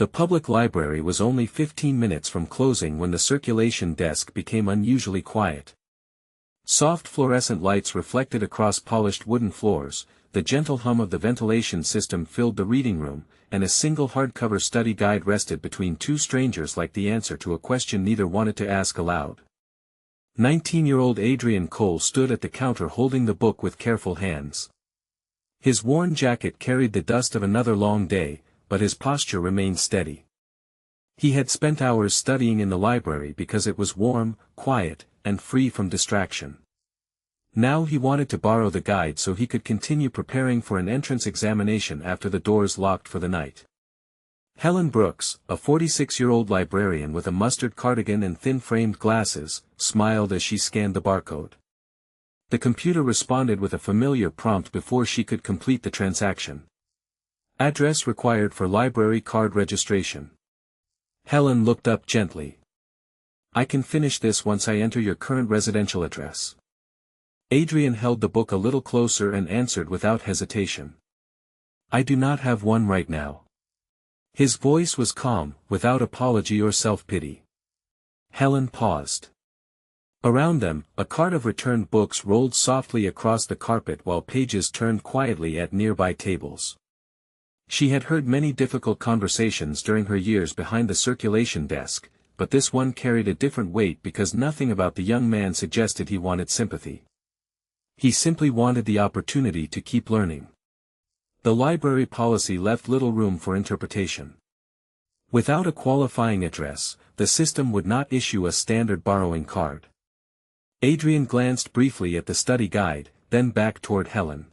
The public library was only 15 minutes from closing when the circulation desk became unusually quiet. Soft fluorescent lights reflected across polished wooden floors, the gentle hum of the ventilation system filled the reading room, and a single hardcover study guide rested between two strangers like the answer to a question neither wanted to ask aloud. 19-year-old Adrian Cole stood at the counter holding the book with careful hands. His worn jacket carried the dust of another long day, but his posture remained steady. He had spent hours studying in the library because it was warm, quiet, and free from distraction. Now he wanted to borrow the guide so he could continue preparing for an entrance examination after the doors locked for the night. Helen Brooks, a 46-year-old librarian with a mustard cardigan and thin-framed glasses, smiled as she scanned the barcode. The computer responded with a familiar prompt before she could complete the transaction. Address required for library card registration. Helen looked up gently. I can finish this once I enter your current residential address. Adrian held the book a little closer and answered without hesitation. I do not have one right now. His voice was calm, without apology or self-pity. Helen paused. Around them, a cart of returned books rolled softly across the carpet while pages turned quietly at nearby tables. She had heard many difficult conversations during her years behind the circulation desk, but this one carried a different weight because nothing about the young man suggested he wanted sympathy. He simply wanted the opportunity to keep learning. The library policy left little room for interpretation. Without a qualifying address, the system would not issue a standard borrowing card. Adrian glanced briefly at the study guide, then back toward Helen.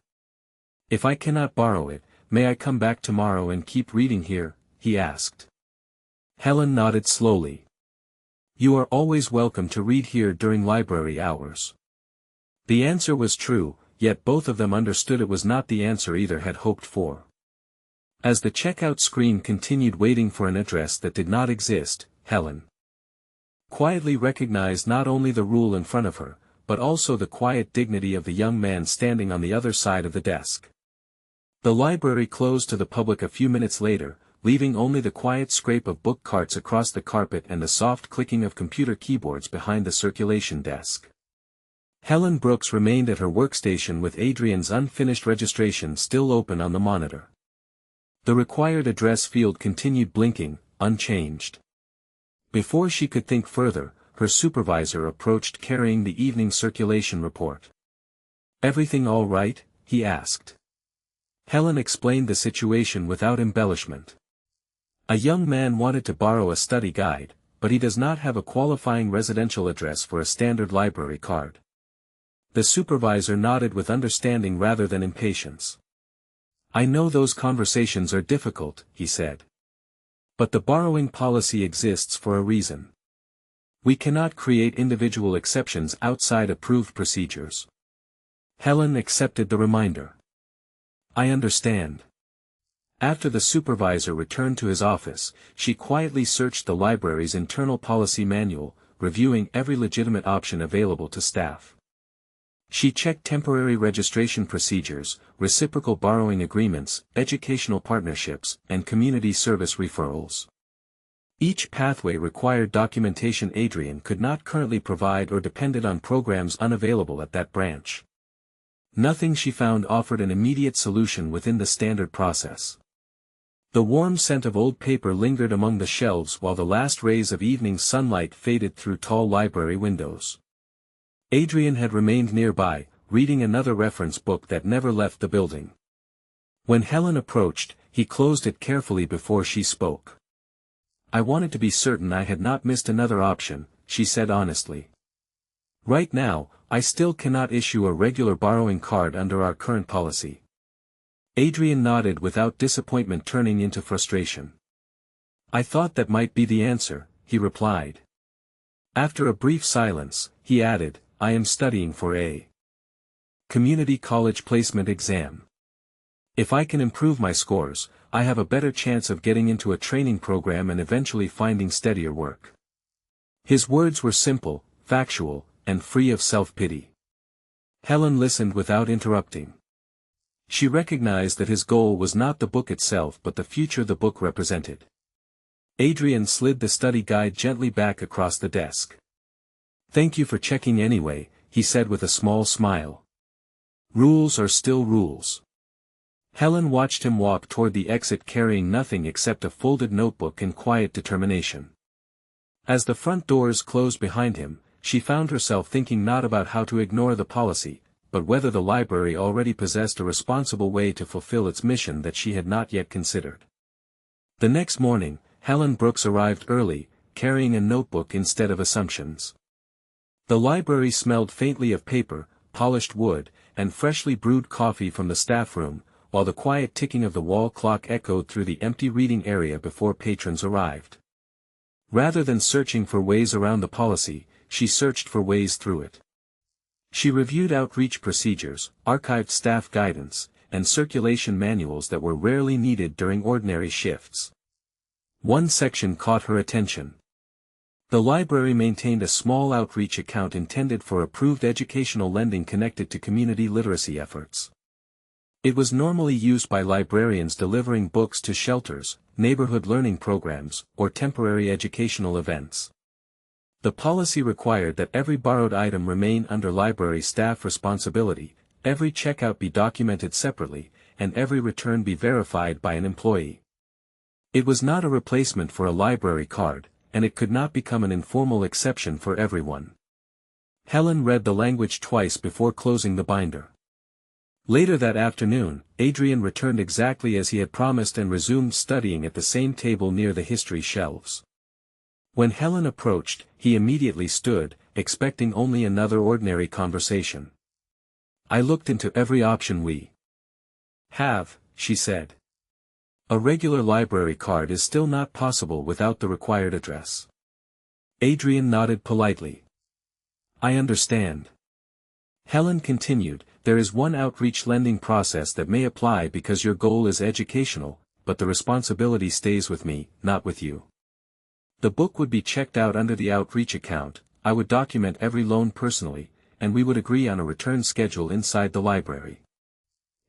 If I cannot borrow it, may I come back tomorrow and keep reading here? He asked. Helen nodded slowly. You are always welcome to read here during library hours. The answer was true, yet both of them understood it was not the answer either had hoped for. As the checkout screen continued waiting for an address that did not exist, Helen quietly recognized not only the rule in front of her, but also the quiet dignity of the young man standing on the other side of the desk. The library closed to the public a few minutes later, leaving only the quiet scrape of book carts across the carpet and the soft clicking of computer keyboards behind the circulation desk. Helen Brooks remained at her workstation with Adrian's unfinished registration still open on the monitor. The required address field continued blinking, unchanged. Before she could think further, her supervisor approached carrying the evening circulation report. Everything all right? He asked. Helen explained the situation without embellishment. A young man wanted to borrow a study guide, but he does not have a qualifying residential address for a standard library card. The supervisor nodded with understanding rather than impatience. I know those conversations are difficult, he said. But the borrowing policy exists for a reason. We cannot create individual exceptions outside approved procedures. Helen accepted the reminder. I understand. After the supervisor returned to his office, she quietly searched the library's internal policy manual, reviewing every legitimate option available to staff. She checked temporary registration procedures, reciprocal borrowing agreements, educational partnerships, and community service referrals. Each pathway required documentation Adrian could not currently provide or depended on programs unavailable at that branch. Nothing she found offered an immediate solution within the standard process. The warm scent of old paper lingered among the shelves while the last rays of evening sunlight faded through tall library windows. Adrian had remained nearby, reading another reference book that never left the building. When Helen approached, he closed it carefully before she spoke. I wanted to be certain I had not missed another option, she said honestly. Right now, I still cannot issue a regular borrowing card under our current policy. Adrian nodded without disappointment turning into frustration. I thought that might be the answer, he replied. After a brief silence, he added, I am studying for a community college placement exam. If I can improve my scores, I have a better chance of getting into a training program and eventually finding steadier work. His words were simple, factual, and free of self-pity. Helen listened without interrupting. She recognized that his goal was not the book itself but the future the book represented. Adrian slid the study guide gently back across the desk. "Thank you for checking anyway," he said with a small smile. "Rules are still rules." Helen watched him walk toward the exit carrying nothing except a folded notebook and quiet determination. As the front doors closed behind him, she found herself thinking not about how to ignore the policy, but whether the library already possessed a responsible way to fulfill its mission that she had not yet considered. The next morning, Helen Brooks arrived early, carrying a notebook instead of assumptions. The library smelled faintly of paper, polished wood, and freshly brewed coffee from the staff room, while the quiet ticking of the wall clock echoed through the empty reading area before patrons arrived. Rather than searching for ways around the policy, she searched for ways through it. She reviewed outreach procedures, archived staff guidance, and circulation manuals that were rarely needed during ordinary shifts. One section caught her attention. The library maintained a small outreach account intended for approved educational lending connected to community literacy efforts. It was normally used by librarians delivering books to shelters, neighborhood learning programs, or temporary educational events. The policy required that every borrowed item remain under library staff responsibility, every checkout be documented separately, and every return be verified by an employee. It was not a replacement for a library card, and it could not become an informal exception for everyone. Helen read the language twice before closing the binder. Later that afternoon, Adrian returned exactly as he had promised and resumed studying at the same table near the history shelves. When Helen approached, he immediately stood, expecting only another ordinary conversation. "I looked into every option we have," she said. "A regular library card is still not possible without the required address." Adrian nodded politely. "I understand." Helen continued, "There is one outreach lending process that may apply because your goal is educational, but the responsibility stays with me, not with you. The book would be checked out under the outreach account, I would document every loan personally, and we would agree on a return schedule inside the library."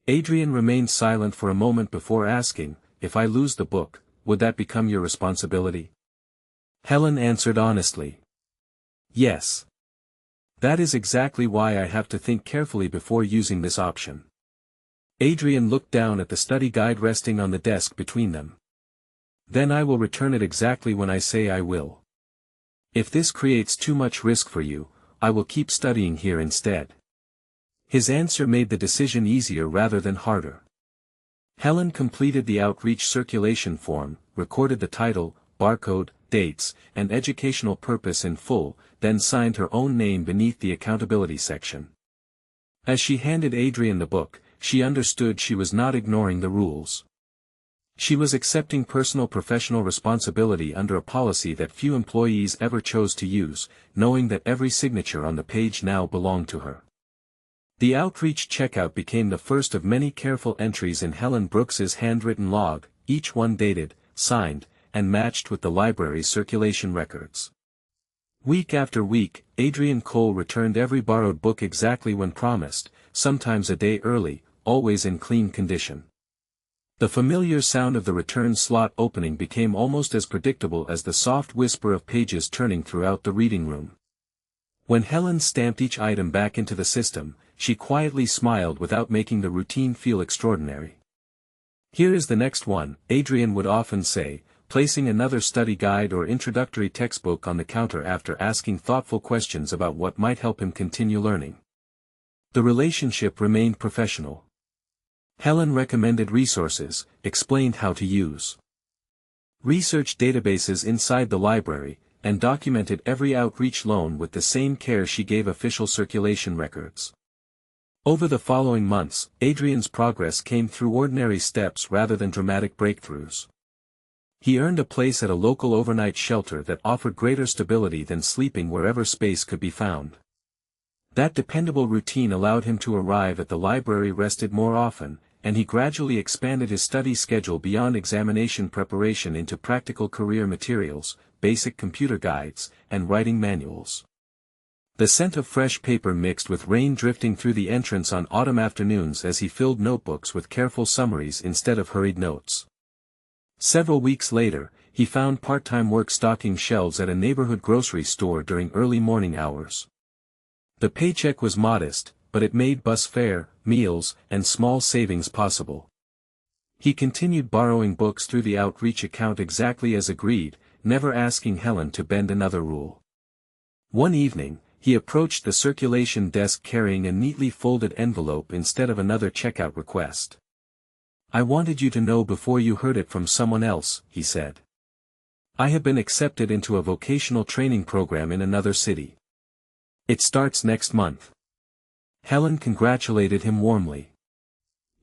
Adrian remained silent for a moment before asking, "If I lose the book, would that become your responsibility?" Helen answered honestly. "Yes. That is exactly why I have to think carefully before using this option." Adrian looked down at the study guide resting on the desk between them. "Then I will return it exactly when I say I will. If this creates too much risk for you, I will keep studying here instead." His answer made the decision easier rather than harder. Helen completed the outreach circulation form, recorded the title, barcode, dates, and educational purpose in full, then signed her own name beneath the accountability section. As she handed Adrian the book, she understood she was not ignoring the rules. She was accepting personal professional responsibility under a policy that few employees ever chose to use, knowing that every signature on the page now belonged to her. The outreach checkout became the first of many careful entries in Helen Brooks's handwritten log, each one dated, signed, and matched with the library's circulation records. Week after week, Adrian Cole returned every borrowed book exactly when promised, sometimes a day early, always in clean condition. The familiar sound of the return slot opening became almost as predictable as the soft whisper of pages turning throughout the reading room. When Helen stamped each item back into the system, she quietly smiled without making the routine feel extraordinary. "Here is the next one," Adrian would often say, placing another study guide or introductory textbook on the counter after asking thoughtful questions about what might help him continue learning. The relationship remained professional. Helen recommended resources, explained how to use research databases inside the library, and documented every outreach loan with the same care she gave official circulation records. Over the following months, Adrian's progress came through ordinary steps rather than dramatic breakthroughs. He earned a place at a local overnight shelter that offered greater stability than sleeping wherever space could be found. That dependable routine allowed him to arrive at the library rested more often, and he gradually expanded his study schedule beyond examination preparation into practical career materials, basic computer guides, and writing manuals. The scent of fresh paper mixed with rain drifting through the entrance on autumn afternoons as he filled notebooks with careful summaries instead of hurried notes. Several weeks later, he found part-time work stocking shelves at a neighborhood grocery store during early morning hours. The paycheck was modest, but it made bus fare, meals, and small savings possible. He continued borrowing books through the outreach account exactly as agreed, never asking Helen to bend another rule. One evening, he approached the circulation desk carrying a neatly folded envelope instead of another checkout request. "I wanted you to know before you heard it from someone else," he said. "I have been accepted into a vocational training program in another city. It starts next month." Helen congratulated him warmly.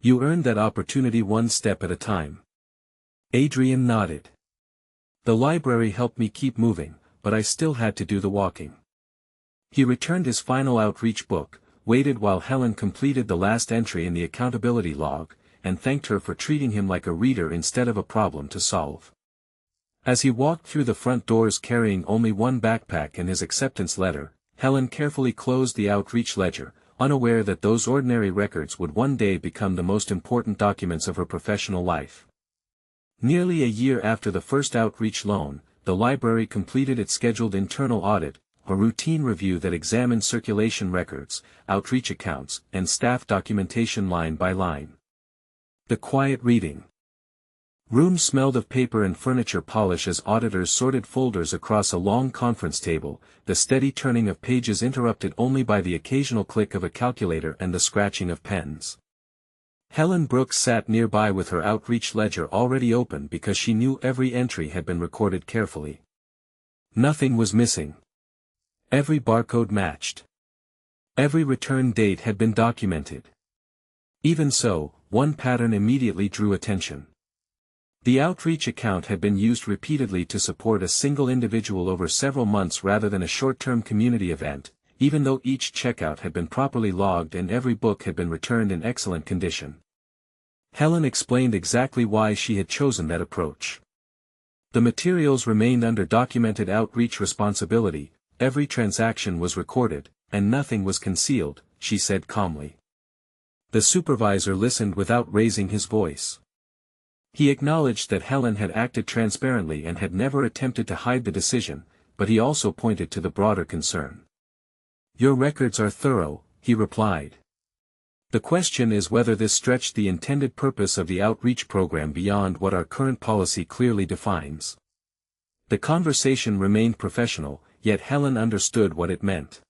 "You earned that opportunity one step at a time." Adrian nodded. "The library helped me keep moving, but I still had to do the walking." He returned his final outreach book, waited while Helen completed the last entry in the accountability log, and thanked her for treating him like a reader instead of a problem to solve. As he walked through the front doors carrying only one backpack and his acceptance letter, Helen carefully closed the outreach ledger, unaware that those ordinary records would one day become the most important documents of her professional life. Nearly a year after the first outreach loan, the library completed its scheduled internal audit, a routine review that examined circulation records, outreach accounts, and staff documentation line by line. The quiet reading room smelled of paper and furniture polish as auditors sorted folders across a long conference table, the steady turning of pages interrupted only by the occasional click of a calculator and the scratching of pens. Helen Brooks sat nearby with her outreach ledger already open because she knew every entry had been recorded carefully. Nothing was missing. Every barcode matched. Every return date had been documented. Even so, one pattern immediately drew attention. The outreach account had been used repeatedly to support a single individual over several months rather than a short-term community event, even though each checkout had been properly logged and every book had been returned in excellent condition. Helen explained exactly why she had chosen that approach. The materials remained under documented outreach responsibility, every transaction was recorded, and nothing was concealed, she said calmly. The supervisor listened without raising his voice. He acknowledged that Helen had acted transparently and had never attempted to hide the decision, but he also pointed to the broader concern. "Your records are thorough," he replied. "The question is whether this stretched the intended purpose of the outreach program beyond what our current policy clearly defines." The conversation remained professional, yet Helen understood what it meant.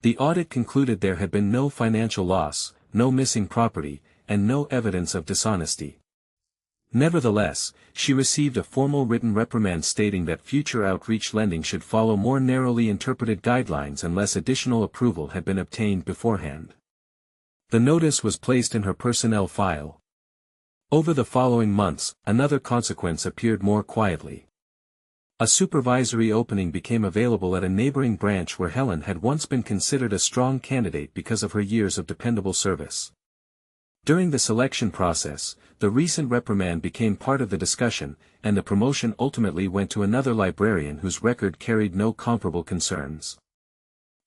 The audit concluded there had been no financial loss, no missing property, and no evidence of dishonesty. Nevertheless, she received a formal written reprimand stating that future outreach lending should follow more narrowly interpreted guidelines unless additional approval had been obtained beforehand. The notice was placed in her personnel file. Over the following months, another consequence appeared more quietly. A supervisory opening became available at a neighboring branch where Helen had once been considered a strong candidate because of her years of dependable service. During the selection process, the recent reprimand became part of the discussion, and the promotion ultimately went to another librarian whose record carried no comparable concerns.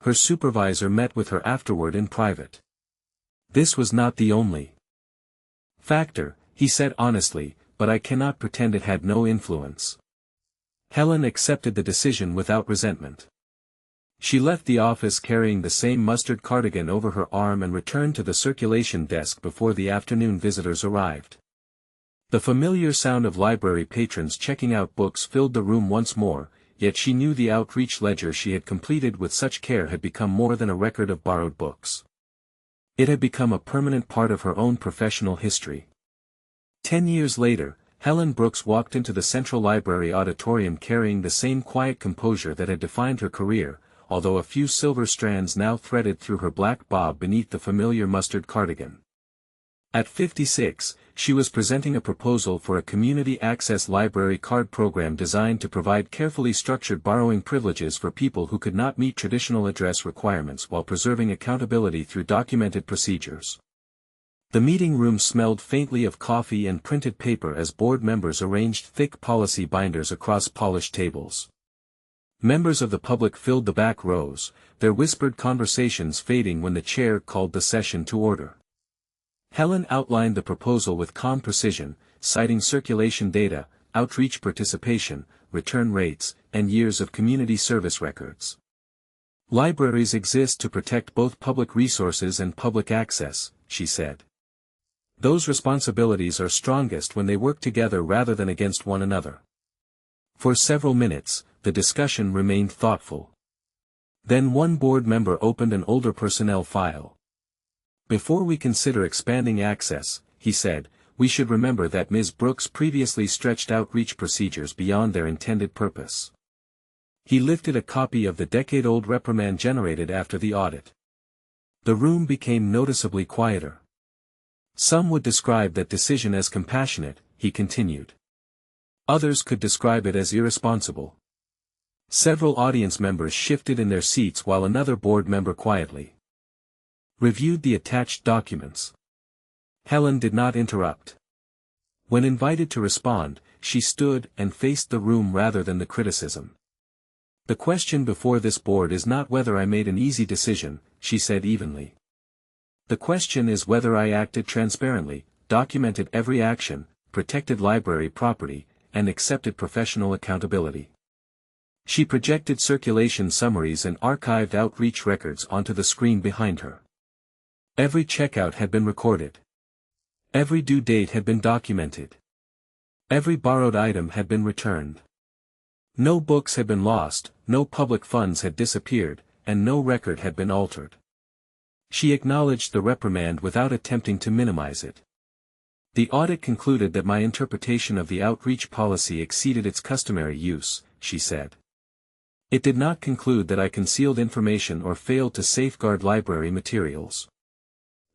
Her supervisor met with her afterward in private. "This was not the only factor," he said honestly, "but I cannot pretend it had no influence." Helen accepted the decision without resentment. She left the office carrying the same mustard cardigan over her arm and returned to the circulation desk before the afternoon visitors arrived. The familiar sound of library patrons checking out books filled the room once more, yet she knew the outreach ledger she had completed with such care had become more than a record of borrowed books. It had become a permanent part of her own professional history. 10 years later, Helen Brooks walked into the Central Library auditorium carrying the same quiet composure that had defined her career, although a few silver strands now threaded through her black bob beneath the familiar mustard cardigan. At 56, she was presenting a proposal for a community access library card program designed to provide carefully structured borrowing privileges for people who could not meet traditional address requirements while preserving accountability through documented procedures. The meeting room smelled faintly of coffee and printed paper as board members arranged thick policy binders across polished tables. Members of the public filled the back rows, their whispered conversations fading when the chair called the session to order. Helen outlined the proposal with calm precision, citing circulation data, outreach participation, return rates, and years of community service records. Libraries exist to protect both public resources and public access, she said. Those responsibilities are strongest when they work together rather than against one another. For several minutes, the discussion remained thoughtful. Then one board member opened an older personnel file. Before we consider expanding access, he said, we should remember that Ms. Brooks previously stretched outreach procedures beyond their intended purpose. He lifted a copy of the decade-old reprimand generated after the audit. The room became noticeably quieter. Some would describe that decision as compassionate, he continued. Others could describe it as irresponsible. Several audience members shifted in their seats while another board member quietly reviewed the attached documents. Helen did not interrupt. When invited to respond, she stood and faced the room rather than the criticism. The question before this board is not whether I made an easy decision, she said evenly. The question is whether I acted transparently, documented every action, protected library property, and accepted professional accountability. She projected circulation summaries and archived outreach records onto the screen behind her. Every checkout had been recorded. Every due date had been documented. Every borrowed item had been returned. No books had been lost, no public funds had disappeared, and no record had been altered. She acknowledged the reprimand without attempting to minimize it. The audit concluded that my interpretation of the outreach policy exceeded its customary use, she said. It did not conclude that I concealed information or failed to safeguard library materials.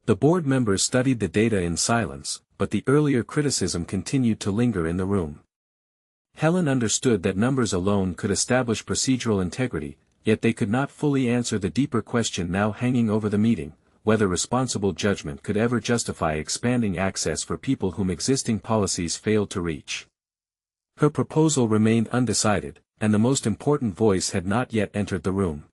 The board members studied the data in silence, but the earlier criticism continued to linger in the room. Helen understood that numbers alone could establish procedural integrity, yet they could not fully answer the deeper question now hanging over the meeting, whether responsible judgment could ever justify expanding access for people whom existing policies failed to reach. Her proposal remained undecided, and the most important voice had not yet entered the room.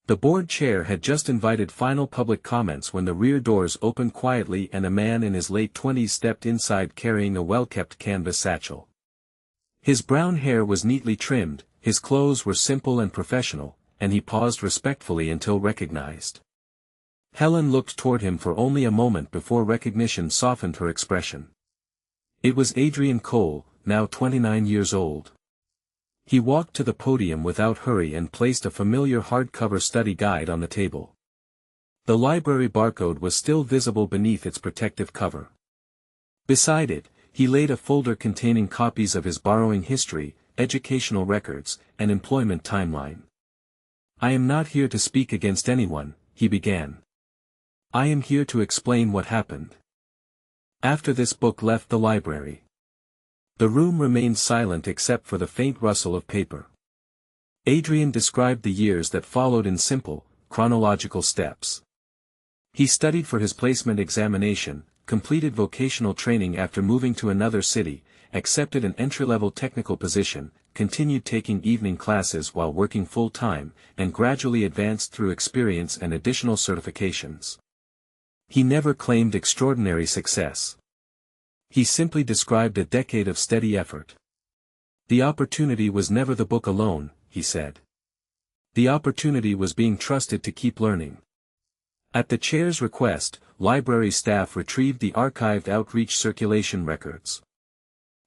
The board chair had just invited final public comments when the rear doors opened quietly and a man in his late 20s stepped inside carrying a well-kept canvas satchel. His brown hair was neatly trimmed, his clothes were simple and professional, and he paused respectfully until recognized. Helen looked toward him for only a moment before recognition softened her expression. It was Adrian Cole, now 29 years old. He walked to the podium without hurry and placed a familiar hardcover study guide on the table. The library barcode was still visible beneath its protective cover. Beside it, he laid a folder containing copies of his borrowing history, educational records, and employment timeline. I am not here to speak against anyone, he began. I am here to explain what happened. After this book left the library. The room remained silent except for the faint rustle of paper. Adrian described the years that followed in simple, chronological steps. He studied for his placement examination, completed vocational training after moving to another city, accepted an entry-level technical position, continued taking evening classes while working full-time, and gradually advanced through experience and additional certifications. He never claimed extraordinary success. He simply described a decade of steady effort. The opportunity was never the book alone, he said. The opportunity was being trusted to keep learning. At the chair's request, library staff retrieved the archived outreach circulation records.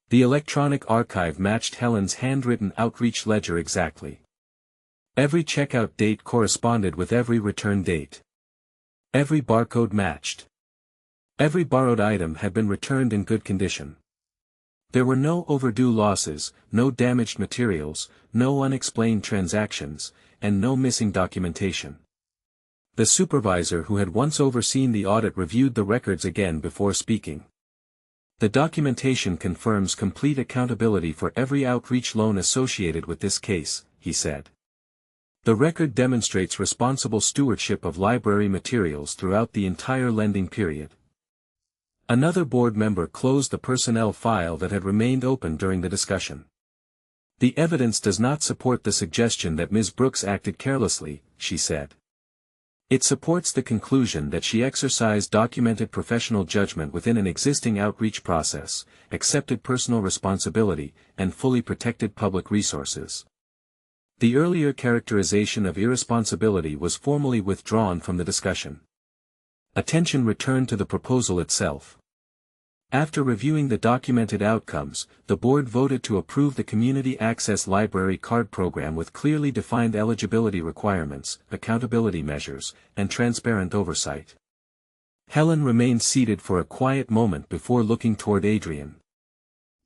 The electronic archive matched Helen's handwritten outreach ledger exactly. Every checkout date corresponded with every return date. Every barcode matched. Every borrowed item had been returned in good condition. There were no overdue losses, no damaged materials, no unexplained transactions, and no missing documentation. The supervisor who had once overseen the audit reviewed the records again before speaking. The documentation confirms complete accountability for every outreach loan associated with this case, he said. The record demonstrates responsible stewardship of library materials throughout the entire lending period. Another board member closed the personnel file that had remained open during the discussion. The evidence does not support the suggestion that Ms. Brooks acted carelessly, she said. It supports the conclusion that she exercised documented professional judgment within an existing outreach process, accepted personal responsibility, and fully protected public resources. The earlier characterization of irresponsibility was formally withdrawn from the discussion. Attention returned to the proposal itself. After reviewing the documented outcomes, the board voted to approve the Community Access Library Card Program with clearly defined eligibility requirements, accountability measures, and transparent oversight. Helen remained seated for a quiet moment before looking toward Adrian.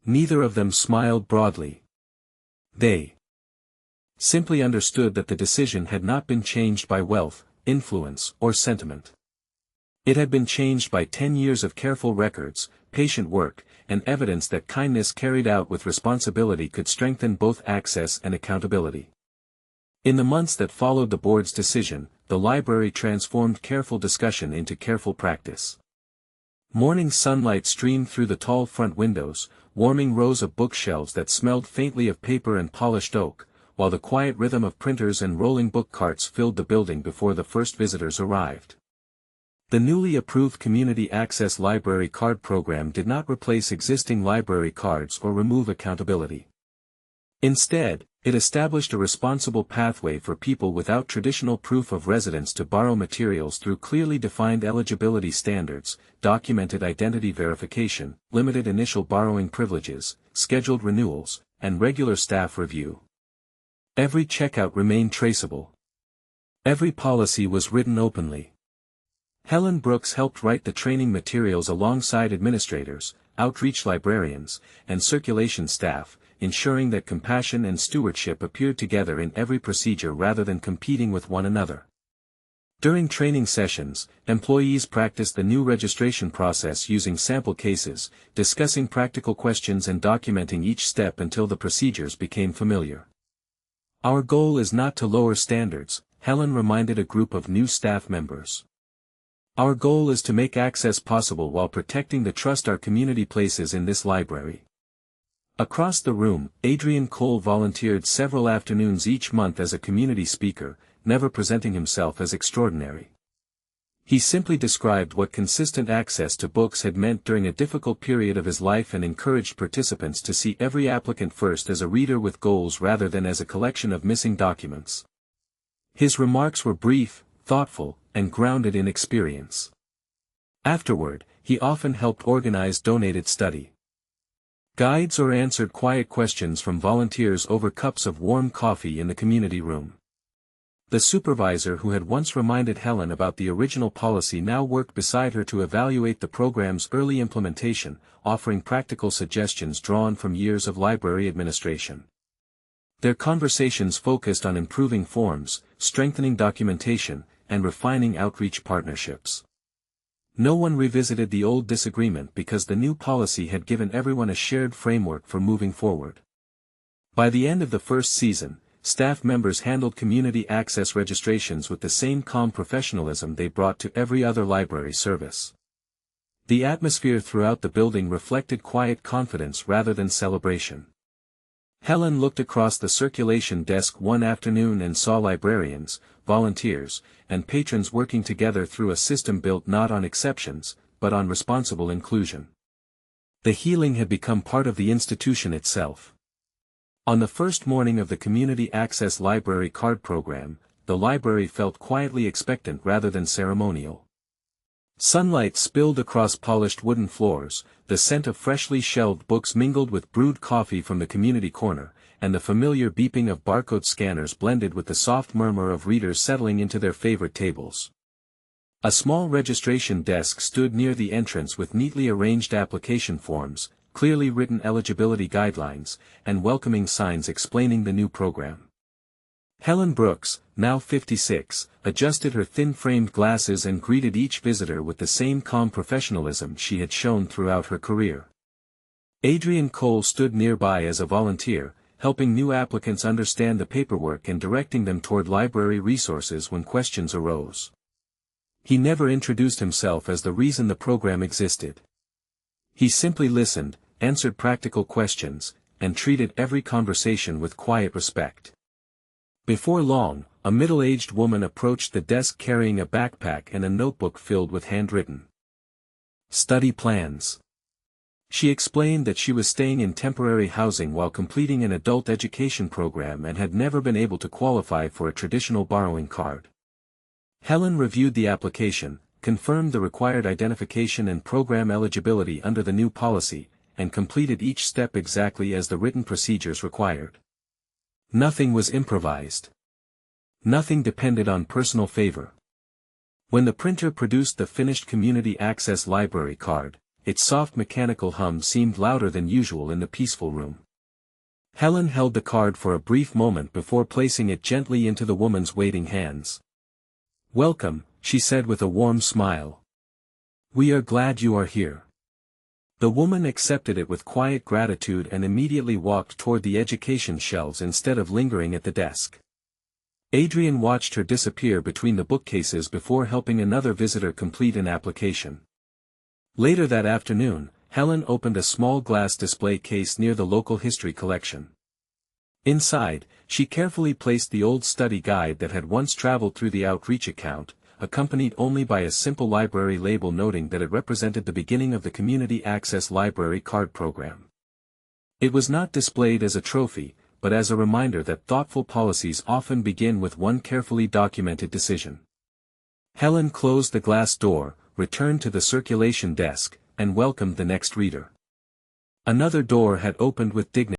Neither of them smiled broadly. They simply understood that the decision had not been changed by wealth, influence, or sentiment. It had been changed by 10 years of careful records, patient work, and evidence that kindness carried out with responsibility could strengthen both access and accountability. In the months that followed the board's decision, the library transformed careful discussion into careful practice. Morning sunlight streamed through the tall front windows, warming rows of bookshelves that smelled faintly of paper and polished oak, while the quiet rhythm of printers and rolling book carts filled the building before the first visitors arrived. The newly approved Community Access Library Card Program did not replace existing library cards or remove accountability. Instead, it established a responsible pathway for people without traditional proof of residence to borrow materials through clearly defined eligibility standards, documented identity verification, limited initial borrowing privileges, scheduled renewals, and regular staff review. Every checkout remained traceable. Every policy was written openly. Helen Brooks helped write the training materials alongside administrators, outreach librarians, and circulation staff, ensuring that compassion and stewardship appeared together in every procedure rather than competing with one another. During training sessions, employees practiced the new registration process using sample cases, discussing practical questions and documenting each step until the procedures became familiar. Our goal is not to lower standards, Helen reminded a group of new staff members. Our goal is to make access possible while protecting the trust our community places in this library. Across the room, Adrian Cole volunteered several afternoons each month as a community speaker, never presenting himself as extraordinary. He simply described what consistent access to books had meant during a difficult period of his life and encouraged participants to see every applicant first as a reader with goals rather than as a collection of missing documents. His remarks were brief, thoughtful, and grounded in experience. Afterward, he often helped organize donated study guides or answered quiet questions from volunteers over cups of warm coffee in the community room. The supervisor who had once reminded Helen about the original policy now worked beside her to evaluate the program's early implementation, offering practical suggestions drawn from years of library administration. Their conversations focused on improving forms, strengthening documentation, and refining outreach partnerships. No one revisited the old disagreement because the new policy had given everyone a shared framework for moving forward. By the end of the first season, staff members handled community access registrations with the same calm professionalism they brought to every other library service. The atmosphere throughout the building reflected quiet confidence rather than celebration. Helen looked across the circulation desk one afternoon and saw librarians, volunteers, and patrons working together through a system built not on exceptions, but on responsible inclusion. The healing had become part of the institution itself. On the first morning of the Community Access Library Card Program, the library felt quietly expectant rather than ceremonial. Sunlight spilled across polished wooden floors, the scent of freshly shelved books mingled with brewed coffee from the community corner, and the familiar beeping of barcode scanners blended with the soft murmur of readers settling into their favorite tables. A small registration desk stood near the entrance with neatly arranged application forms, clearly written eligibility guidelines, and welcoming signs explaining the new program. Helen Brooks, now 56, adjusted her thin-framed glasses and greeted each visitor with the same calm professionalism she had shown throughout her career. Adrian Cole stood nearby as a volunteer, helping new applicants understand the paperwork and directing them toward library resources when questions arose. He never introduced himself as the reason the program existed. He simply listened, answered practical questions, and treated every conversation with quiet respect. Before long, a middle-aged woman approached the desk carrying a backpack and a notebook filled with handwritten study plans. She explained that she was staying in temporary housing while completing an adult education program and had never been able to qualify for a traditional borrowing card. Helen reviewed the application, confirmed the required identification and program eligibility under the new policy, and completed each step exactly as the written procedures required. Nothing was improvised. Nothing depended on personal favor. When the printer produced the finished Community Access Library card, its soft mechanical hum seemed louder than usual in the peaceful room. Helen held the card for a brief moment before placing it gently into the woman's waiting hands. "Welcome," she said with a warm smile. "We are glad you are here." The woman accepted it with quiet gratitude and immediately walked toward the education shelves instead of lingering at the desk. Adrian watched her disappear between the bookcases before helping another visitor complete an application. Later that afternoon, Helen opened a small glass display case near the local history collection. Inside, she carefully placed the old study guide that had once traveled through the outreach account, accompanied only by a simple library label noting that it represented the beginning of the Community Access Library card program. It was not displayed as a trophy, but as a reminder that thoughtful policies often begin with one carefully documented decision. Helen closed the glass door, returned to the circulation desk, and welcomed the next reader. Another door had opened with dignity.